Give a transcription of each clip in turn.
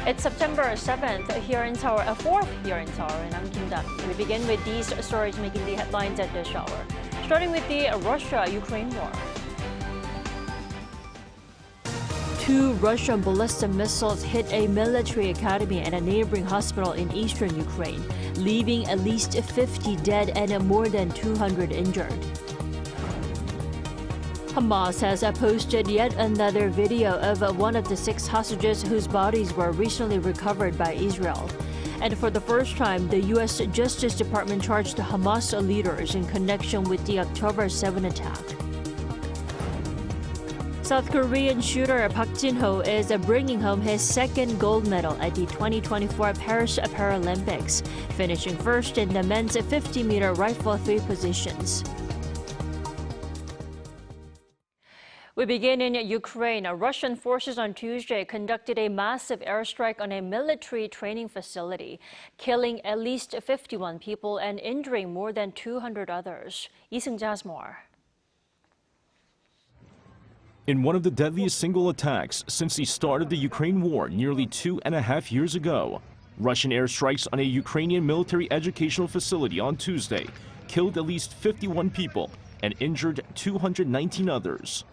It's September 7th here in Seoul, 4th here in Seoul, and I'm Kim Dan. We begin with these stories making the headlines at this hour. Starting with the Russia-Ukraine war. 2 Russian ballistic missiles hit a military academy and a neighboring hospital in eastern Ukraine, leaving at least 50 dead and more than 200 injured. Hamas has posted yet another video of one of the 6 hostages whose bodies were recently recovered by Israel. And for the first time, the U.S. Justice Department charged the Hamas leaders in connection with the October 7 attack. South Korean shooter Jin-ho is bringing home his 2nd gold medal at the 2024 Paris Paralympics, finishing first in the men's 50-meter rifle 3 positions. We begin in Ukraine. Russian forces on Tuesday conducted a massive airstrike on a military training facility, killing at least 51 people and injuring more than 200 others. Lee Seung-jae has more. In one of the deadliest single attacks since the start of the Ukraine war nearly 2.5 years ago, Russian airstrikes on a Ukrainian military educational facility on Tuesday killed at least 51 people and injured 219 others.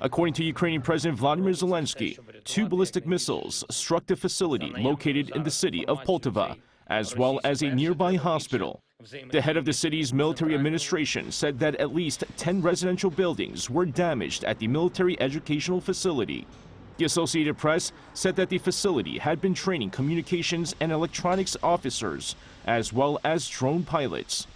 According to Ukrainian President Vladimir Zelensky, 2 ballistic missiles struck the facility located in the city of Poltava, as well as a nearby hospital. The head of the city's military administration said that at least 10 residential buildings were damaged at the military educational facility. The Associated Press said that the facility had been training communications and electronics officers, as well as drone pilots.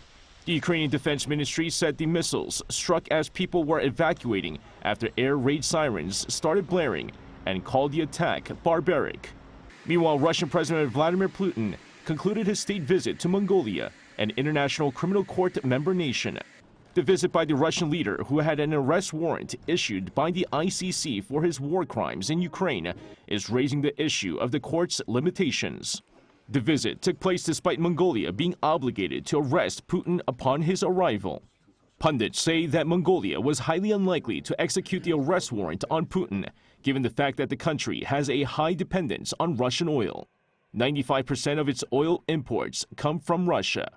The Ukrainian Defense Ministry said the missiles struck as people were evacuating after air raid sirens started blaring and called the attack barbaric. Meanwhile, Russian President Vladimir Putin concluded his state visit to Mongolia, an International Criminal Court member nation. The visit by the Russian leader, who had an arrest warrant issued by the ICC for his war crimes in Ukraine, is raising the issue of the court's limitations. The visit took place despite Mongolia being obligated to arrest Putin upon his arrival. Pundits say that Mongolia was highly unlikely to execute the arrest warrant on Putin, given the fact that the country has a high dependence on Russian oil. 95% of its oil imports come from Russia.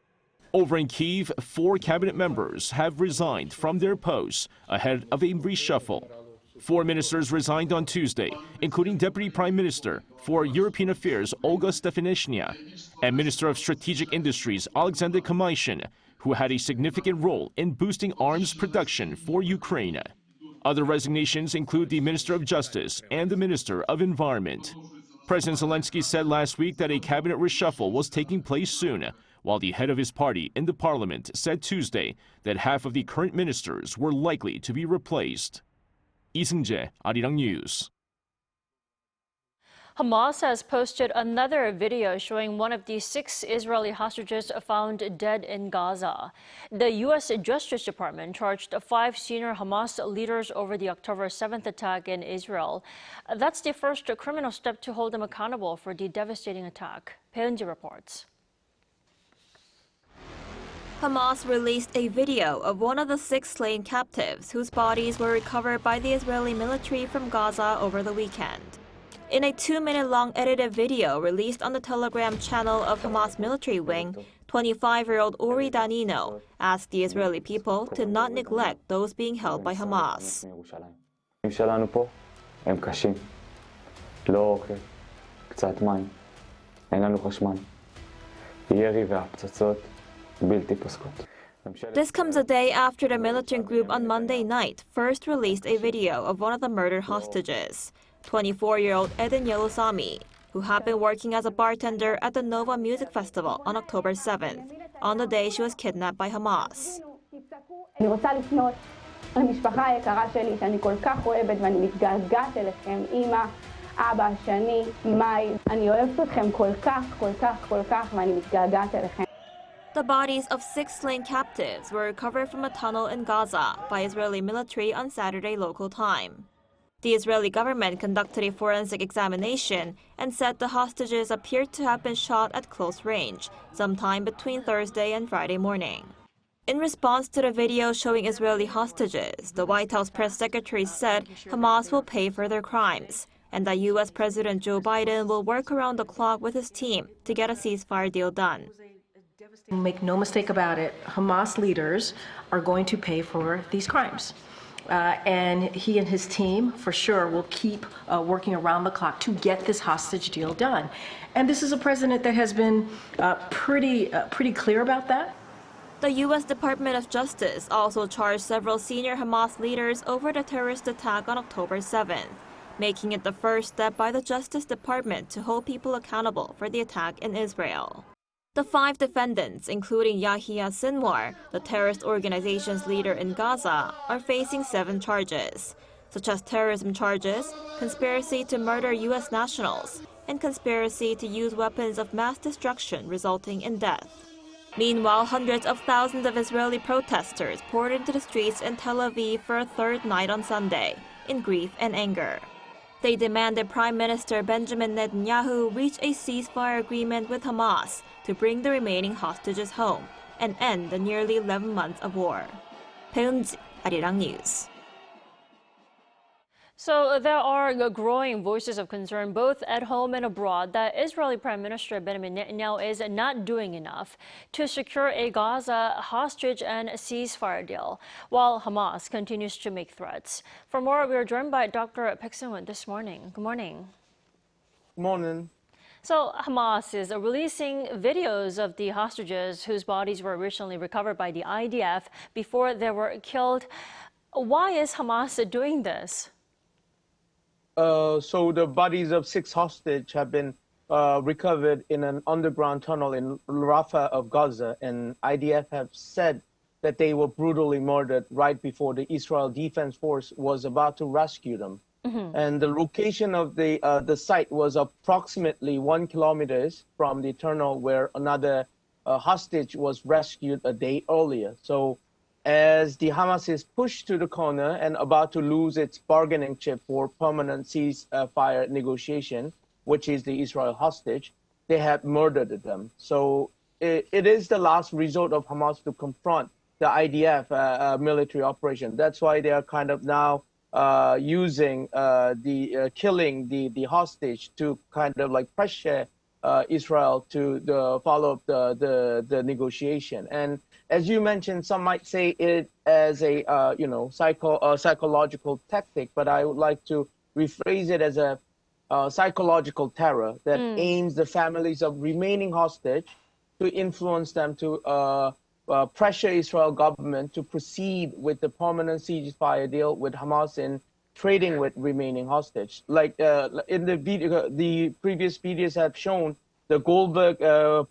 Over in Kyiv, 4 cabinet members have resigned from their posts ahead of a reshuffle. 4 ministers resigned on Tuesday, including Deputy Prime Minister for European Affairs Olga Stefanishina and Minister of Strategic Industries Alexander Kamayshin, who had a significant role in boosting arms production for Ukraine. Other resignations include the Minister of Justice and the Minister of Environment. President Zelensky said last week that a cabinet reshuffle was taking place soon, while the head of his party in the parliament said Tuesday that half of the current ministers were likely to be replaced. Lee Seung-jae, Arirang News. Hamas has posted another video showing one of the 6 Israeli hostages found dead in Gaza. The U.S. Justice Department charged 5 senior Hamas leaders over the October 7th attack in Israel. That's the first criminal step to hold them accountable for the devastating attack. Peunji reports. Hamas released a video of one of the 6 slain captives whose bodies were recovered by the Israeli military from Gaza over the weekend. In a 2-minute-long edited video released on the Telegram channel of Hamas military wing, 25-year-old Ori Danino asked the Israeli people to not neglect those being held by Hamas. This comes a day after the militant group on Monday night first released a video of one of the murdered hostages, 24-year-old Yongsan, who had been working as a bartender at the Nova Music Festival on October 7th, on the day she was kidnapped by Hamas. The bodies of 6 slain captives were recovered from a tunnel in Gaza by Israeli military on Saturday local time. The Israeli government conducted a forensic examination and said the hostages appeared to have been shot at close range sometime between Thursday and Friday morning. In response to the video showing Israeli hostages, the White House press secretary said Hamas will pay for their crimes, and that U.S. President Joe Biden will work around the clock with his team to get a ceasefire deal done. Make no mistake about it, Hamas leaders are going to pay for these crimes. And he and his team, for sure, will keep working around the clock to get this hostage deal done. And this is a president that has been pretty clear about that. The U.S. Department of Justice also charged several senior Hamas leaders over the terrorist attack on October 7th, making it the first step by the Justice Department to hold people accountable for the attack in Israel. The 5 defendants, including Yahya Sinwar, the terrorist organization's leader in Gaza, are facing 7 charges, such as terrorism charges, conspiracy to murder U.S. nationals, and conspiracy to use weapons of mass destruction resulting in death. Meanwhile, hundreds of thousands of Israeli protesters poured into the streets in Tel Aviv for a third night on Sunday, in grief and anger. They demanded Prime Minister Benjamin Netanyahu reach a ceasefire agreement with Hamas to bring the remaining hostages home and end the nearly 11 months of war. 배은지, Arirang News. So there are growing voices of concern both at home and abroad that Israeli Prime Minister Benjamin Netanyahu is not doing enough to secure a Gaza hostage and ceasefire deal, while Hamas continues to make threats. For more, we are joined by Dr. Baek Seung-won this morning. Good morning. Good morning. So Hamas is releasing videos of the hostages whose bodies were originally recovered by the IDF before they were killed. Why is Hamas doing this? So the bodies of 6 hostages have been recovered in an underground tunnel in Rafah of Gaza, and IDF have said that they were brutally murdered right before the Israel Defense Force was about to rescue them. And the location of the site was approximately 1 kilometer from the tunnel where another hostage was rescued a day earlier. So as the Hamas is pushed to the corner and about to lose its bargaining chip for permanent ceasefire negotiation, which is the Israel hostage, they have murdered them. So it is the last resort of Hamas to confront the IDF military operation. That's why they are kind of now using killing the hostage to kind of like pressure Israel to follow up the negotiation. And as you mentioned, some might say it as a psychological tactic, but I would like to rephrase it as a psychological terror that aims the families of remaining hostage to influence them to pressure Israel government to proceed with the permanent ceasefire deal with Hamas in trading with remaining hostage. Like in the video, the previous videos have shown the Goldberg,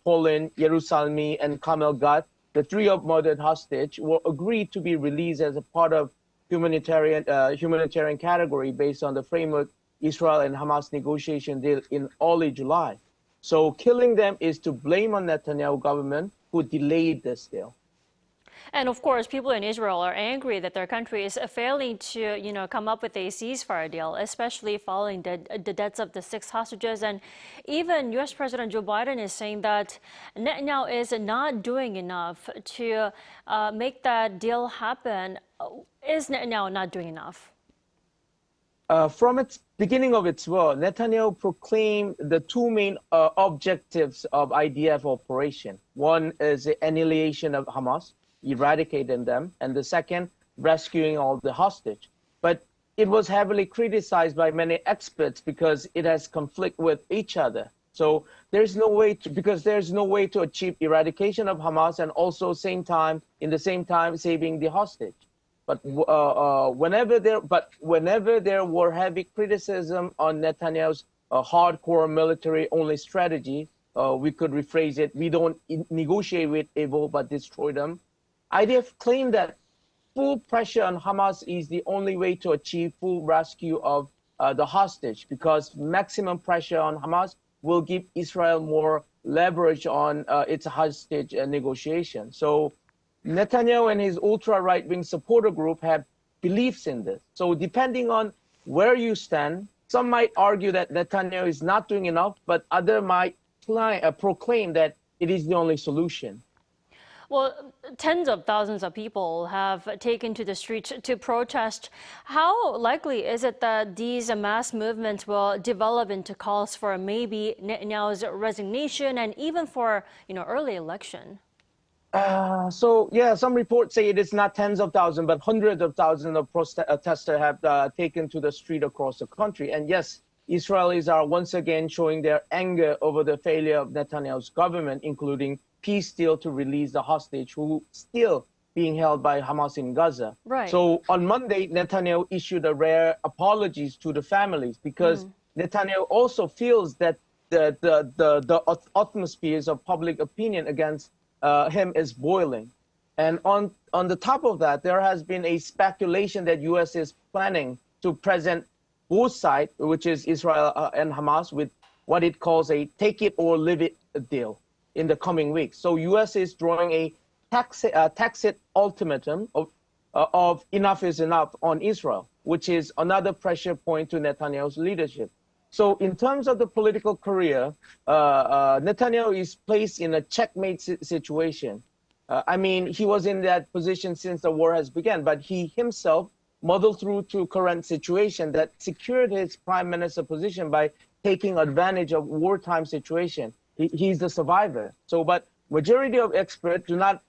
Poland, Yerushalmi, and Kamel Gad, the 3 of murdered hostage, were agreed to be released as a part of humanitarian category based on the framework Israel and Hamas negotiation deal in early July. So killing them is to blame on Netanyahu government who delayed this deal. And of course, people in Israel are angry that their country is failing to, come up with a ceasefire deal, especially following the deaths of the 6 hostages. And even U.S. President Joe Biden is saying that Netanyahu is not doing enough to make that deal happen. Is Netanyahu not doing enough? From its beginning of its war, Netanyahu proclaimed the 2 main objectives of IDF operation. One is the annihilation of Hamas, eradicating them, and the second, rescuing all the hostage. But it was heavily criticized by many experts because it has conflict with each other. So there's no way to achieve eradication of Hamas and also in the same time saving the hostage. But whenever there were heavy criticism on Netanyahu's hardcore military-only strategy, we could rephrase it: we don't negotiate with evil but destroy them. IDF claimed that full pressure on Hamas is the only way to achieve full rescue of the hostage, because maximum pressure on Hamas will give Israel more leverage on its hostage negotiation. So Netanyahu and his ultra-right-wing supporter group have beliefs in this. So depending on where you stand, some might argue that Netanyahu is not doing enough, but others might proclaim that it is the only solution. Well, tens of thousands of people have taken to the streets to protest. How likely is it that these mass movements will develop into calls for maybe Netanyahu's resignation and even for, early election? Some reports say it is not tens of thousands, but hundreds of thousands of protesters have taken to the street across the country. And yes, Israelis are once again showing their anger over the failure of Netanyahu's government, including peace deal to release the hostage who still being held by Hamas in Gaza. Right. So on Monday, Netanyahu issued a rare apologies to the families because Netanyahu also feels that the atmospheres of public opinion against him is boiling. And on the top of that, there has been a speculation that U.S. is planning to present both sides, which is Israel and Hamas, with what it calls a take it or leave it deal in the coming weeks. So U.S. is drawing a tacit ultimatum of enough is enough on Israel, which is another pressure point to Netanyahu's leadership. So in terms of the political career, Netanyahu is placed in a checkmate situation. He was in that position since the war has begun, but he himself muddled through to current situation that secured his prime minister position by taking advantage of wartime situation. He's the survivor. But majority of experts do not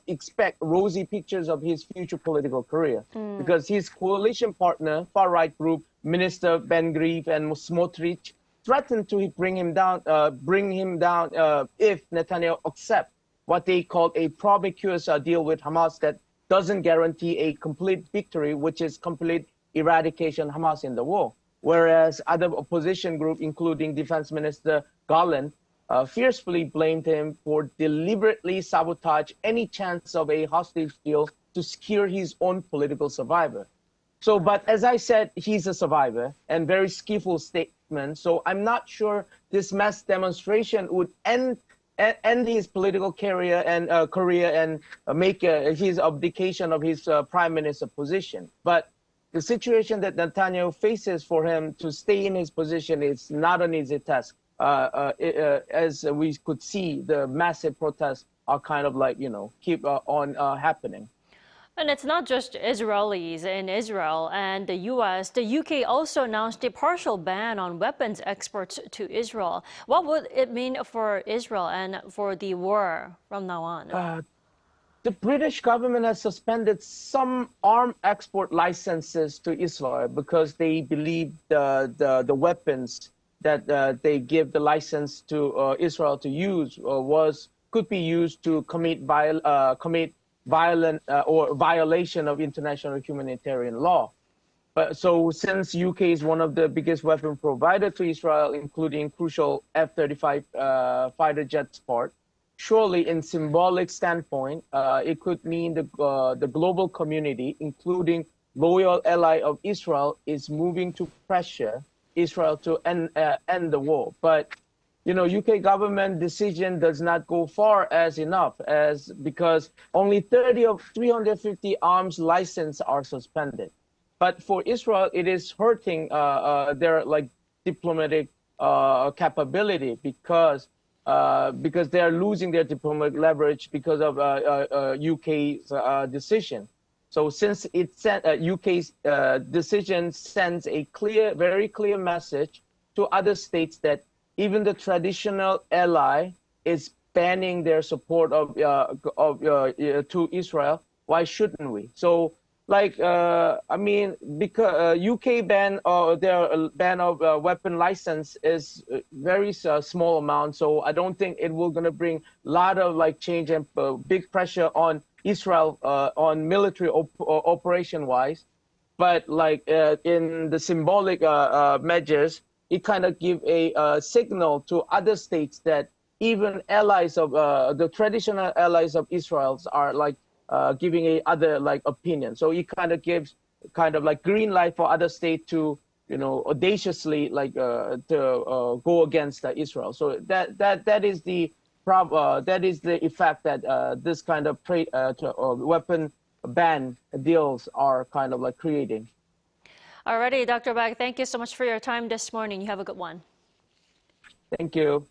expect rosy pictures of his future political career because his coalition partner, far-right group, Minister Ben-Gvir and Smotrich, threatened to bring him down if Netanyahu accepts what they call a promiscuous deal with Hamas that doesn't guarantee a complete victory, which is complete eradication of Hamas in the war. Whereas other opposition groups, including Defense Minister Gallant, fiercely blamed him for deliberately sabotage any chance of a hostage deal to secure his own political survivor. But as I said, he's a survivor and very skillful statement. So I'm not sure this mass demonstration would end his political career and make his abdication of his prime minister position. But the situation that Netanyahu faces for him to stay in his position is not an easy task. As we could see, the massive protests are kind of keep on happening. And it's not just Israelis in Israel and the U.S. The U.K. also announced a partial ban on weapons exports to Israel. What would it mean for Israel and for the war from now on? The British government has suspended some arms export licenses to Israel because they believe the weapons that they give the license to Israel to use could be used to commit violent or violation of international humanitarian law. But so since UK is one of the biggest weapon provider to Israel, including crucial F-35 fighter jets part, surely in symbolic standpoint, it could mean the global community, including loyal ally of Israel, is moving to pressure Israel to end the war. But UK government decision does not go far enough because only 30 of 350 arms license are suspended. But for Israel, it is hurting their diplomatic capability because they are losing their diplomatic leverage because of UK's decision. So since UK's decision sends a very clear message to other states that even the traditional ally is banning their support to Israel. Why shouldn't we? So, because UK ban their ban of weapon license is very small amount. So I don't think it will gonna bring a lot of change and big pressure on Israel on military operation wise. But in the symbolic measures, it kind of give a signal to other states that even allies of the traditional allies of Israel are giving a other opinion. So it kind of gives green light for other states to audaciously to go against Israel. So that is the effect that this kind of weapon ban deals are kind of creating. Alrighty, Dr. Bag, thank you so much for your time this morning. You have a good one. Thank you.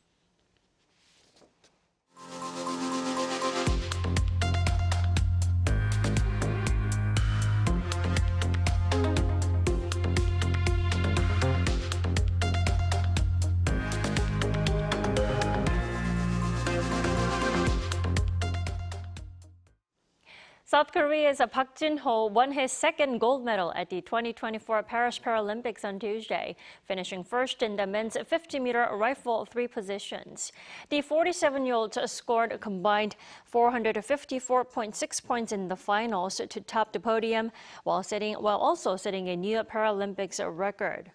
South Korea's Park Jin-ho won his second gold medal at the 2024 Paris Paralympics on Tuesday, finishing first in the men's 50-meter rifle three positions. The 47-year-old scored a combined 454.6 points in the finals to top the podium, while also setting a new Paralympics record.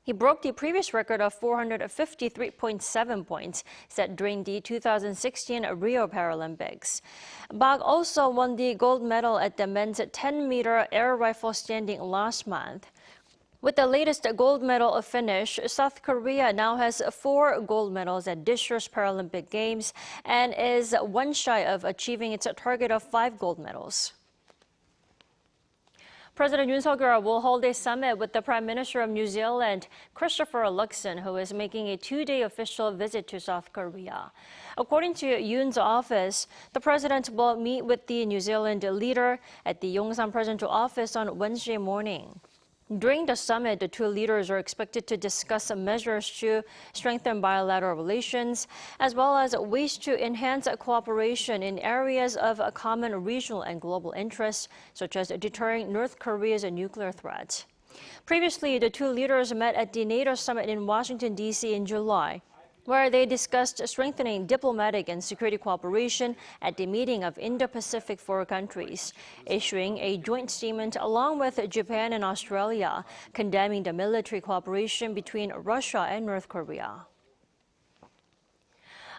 He broke the previous record of 453.7 points set during the 2016 Rio Paralympics. Park also won the gold medal at the men's 10-meter air rifle standing last month. With the latest gold medal finish, South Korea now has 4 gold medals at this year's Paralympic Games and is one shy of achieving its target of 5 gold medals. President Yoon will hold a summit with the Prime Minister of New Zealand, Christopher Luxon, who is making a 2-day official visit to South Korea. According to Yoon's office, the president will meet with the New Zealand leader at the Yongsan presidential office on Wednesday morning. During the summit, the two leaders are expected to discuss measures to strengthen bilateral relations, as well as ways to enhance cooperation in areas of common regional and global interests, such as deterring North Korea's nuclear threat. Previously, the two leaders met at the NATO summit in Washington, D.C. in July, where they discussed strengthening diplomatic and security cooperation at the meeting of Indo-Pacific 4 countries, issuing a joint statement along with Japan and Australia, condemning the military cooperation between Russia and North Korea.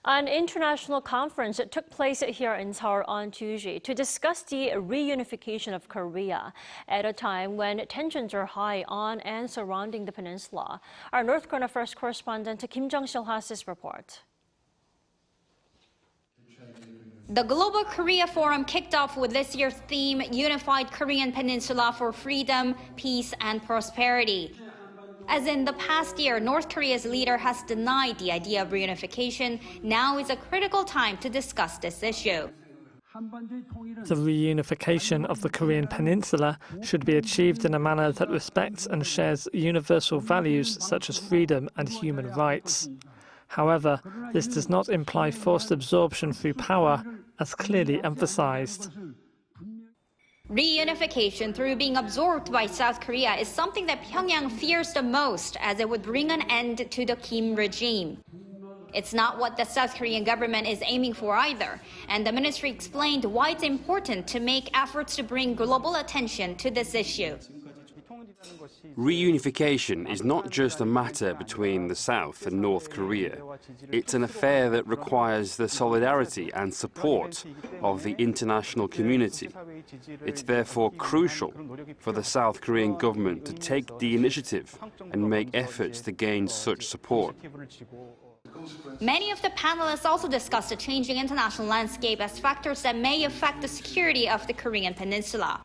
An international conference took place here in Seoul on Tuesday to discuss the reunification of Korea at a time when tensions are high on and surrounding the peninsula. Our North Korea First correspondent Kim Jung-sil has this report. The Global Korea Forum kicked off with this year's theme, Unified Korean Peninsula for Freedom, Peace and Prosperity. As in the past year, North Korea's leader has denied the idea of reunification. Now is a critical time to discuss this issue. The reunification of the Korean peninsula should be achieved in a manner that respects and shares universal values such as freedom and human rights. However, this does not imply forced absorption through power, as clearly emphasized. Reunification through being absorbed by South Korea is something that Pyongyang fears the most, as it would bring an end to the Kim regime. It's not what the South Korean government is aiming for either, and the ministry explained why it's important to make efforts to bring global attention to this issue. Reunification is not just a matter between the South and North Korea. It's an affair that requires the solidarity and support of the international community. It's therefore crucial for the South Korean government to take the initiative and make efforts to gain such support. Many of the panelists also discussed the changing international landscape as factors that may affect the security of the Korean peninsula.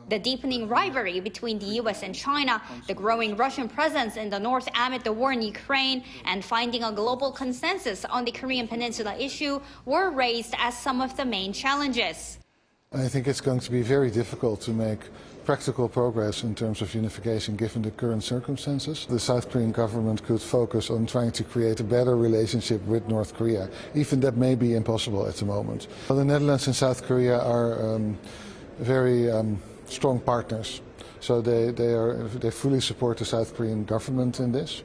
The deepening rivalry between the U.S. and China, the growing Russian presence in the north amid the war in Ukraine, and finding a global consensus on the Korean peninsula issue were raised as some of the main challenges. I think it's going to be very difficult to make practical progress in terms of unification given the current circumstances. The South Korean government could focus on trying to create a better relationship with North Korea. Even that may be impossible at the moment. Well, the Netherlands and South Korea are very strong partners, so they fully support the South Korean government in this.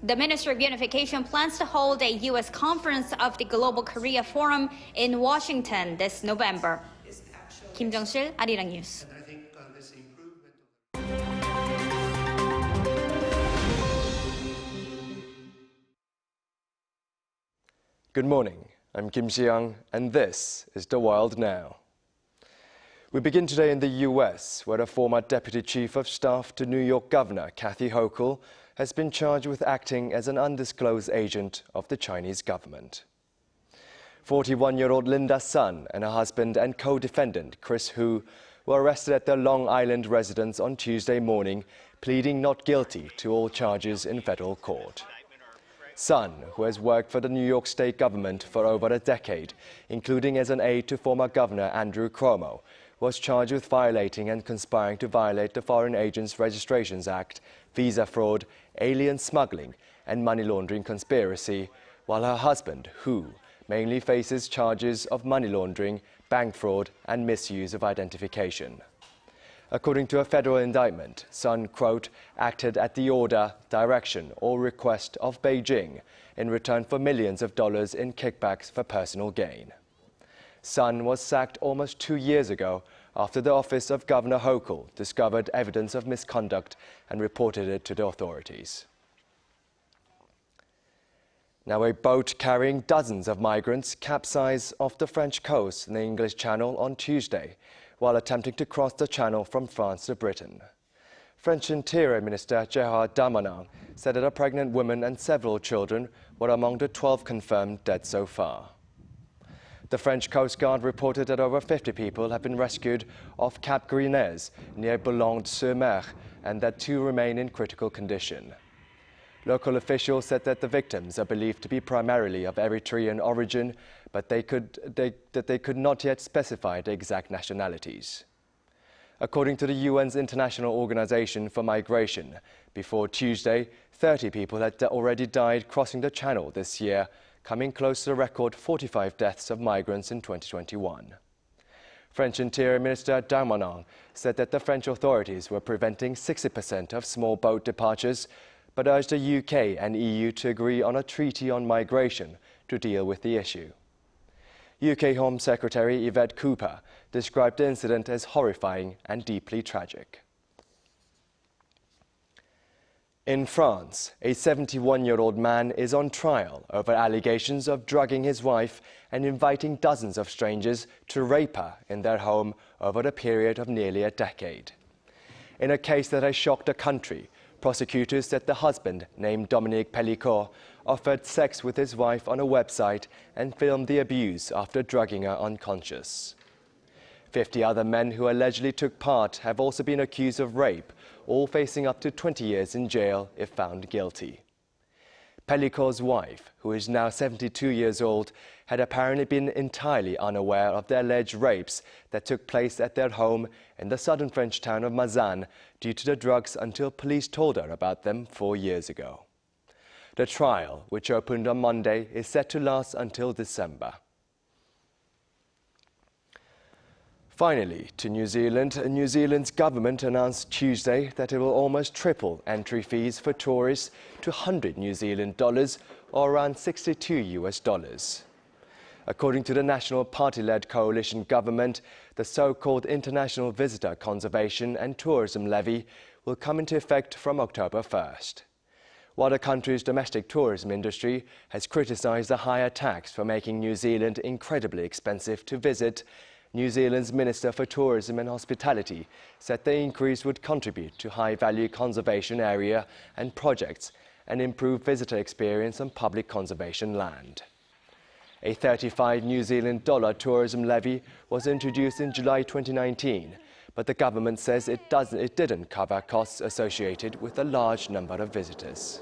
The Minister of Unification plans to hold a U.S. conference of the Global Korea Forum in Washington this November. Kim Jung-sil, Arirang News. Good morning, I'm Kim Si-young, and this is The World Now. We begin today in the U.S., where a former Deputy Chief of Staff to New York Governor Kathy Hochul has been charged with acting as an undisclosed agent of the Chinese government. 41-year-old Linda Sun and her husband and co-defendant Chris Hu were arrested at their Long Island residence on Tuesday morning, pleading not guilty to all charges in federal court. Sun, who has worked for the New York state government for over a decade, including as an aide to former Governor Andrew Cuomo, was charged with violating and conspiring to violate the Foreign Agents Registrations Act, visa fraud, alien smuggling, and money laundering conspiracy, while her husband, Hu, mainly faces charges of money laundering, bank fraud and misuse of identification. According to a federal indictment, Sun, quote, acted at the order, direction or request of Beijing in return for millions of dollars in kickbacks for personal gain. Sun was sacked almost 2 years ago after the office of Governor Hochul discovered evidence of misconduct and reported it to the authorities. Now, a boat carrying dozens of migrants capsized off the French coast in the English Channel on Tuesday while attempting to cross the Channel from France to Britain. French Interior Minister Jin-ho said that a pregnant woman and several children were among the 12 confirmed dead so far. The French Coast Guard reported that over 50 people have been rescued off Cap Grisnez near Boulogne-sur-Mer and that 2 remain in critical condition. Local officials said that the victims are believed to be primarily of Eritrean origin, but they could not yet specify the exact nationalities. According to the UN's International Organization for Migration, before Tuesday, 30 people had already died crossing the Channel this year, coming close to the record 45 deaths of migrants in 2021. French Interior Minister Darmanin said that the French authorities were preventing 60% of small boat departures, but urged the UK and EU to agree on a treaty on migration to deal with the issue. UK Home Secretary Yvette Cooper described the incident as horrifying and deeply tragic. In France, a 71-year-old man is on trial over allegations of drugging his wife and inviting dozens of strangers to rape her in their home over the period of nearly a decade. In a case that has shocked the country, prosecutors said the husband, named Dominique Pellicot, offered sex with his wife on a website and filmed the abuse after drugging her unconscious. 50 other men who allegedly took part have also been accused of rape, all facing up to 20 years in jail if found guilty. Pellicot's wife, who is now 72 years old, had apparently been entirely unaware of the alleged rapes that took place at their home in the southern French town of Mazan due to the drugs until police told her about them 4 years ago. The trial, which opened on Monday, is set to last until December. Finally, to New Zealand. New Zealand's government announced Tuesday that it will almost triple entry fees for tourists to $100 New Zealand dollars, or around $62 US. According to the National Party-led coalition government, the so-called International Visitor Conservation and Tourism Levy will come into effect from October 1st. While the country's domestic tourism industry has criticized the higher tax for making New Zealand incredibly expensive to visit, New Zealand's Minister for Tourism and Hospitality said the increase would contribute to high-value conservation area and projects and improve visitor experience on public conservation land. A $35 New Zealand tourism levy was introduced in July 2019, but the government says it didn't cover costs associated with a large number of visitors.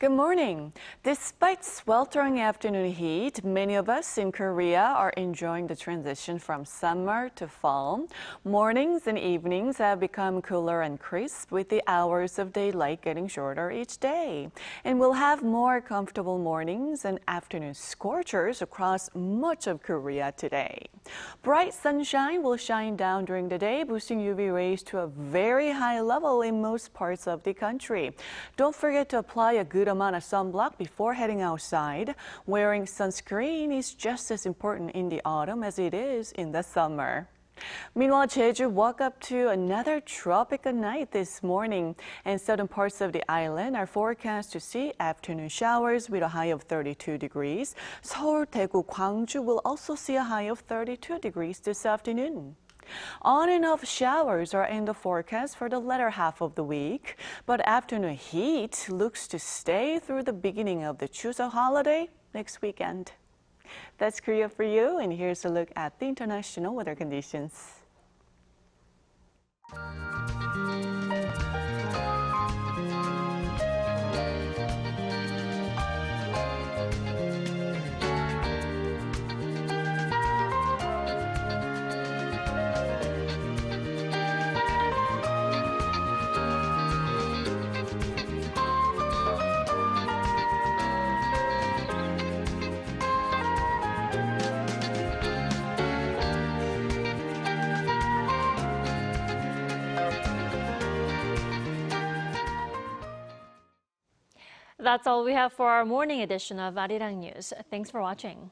Good morning. Despite sweltering afternoon heat, many of us in Korea are enjoying the transition from summer to fall. Mornings and evenings have become cooler and crisp, with the hours of daylight getting shorter each day. And we'll have more comfortable mornings and afternoon scorchers across much of Korea today. Bright sunshine will shine down during the day, boosting UV rays to a very high level in most parts of the country. Don't forget to apply a good amount of sunblock before heading outside. Wearing sunscreen is just as important in the autumn as it is in the summer. Meanwhile, Jeju woke up to another tropical night this morning, and southern parts of the island are forecast to see afternoon showers with a high of 32 degrees. Seoul, Daegu, Gwangju will also see a high of 32 degrees this afternoon. On and off showers are in the forecast for the latter half of the week, but afternoon heat looks to stay through the beginning of the Chuseok holiday next weekend. That's Korea for you, and here's a look at the international weather conditions. That's all we have for our morning edition of Arirang News. Thanks for watching.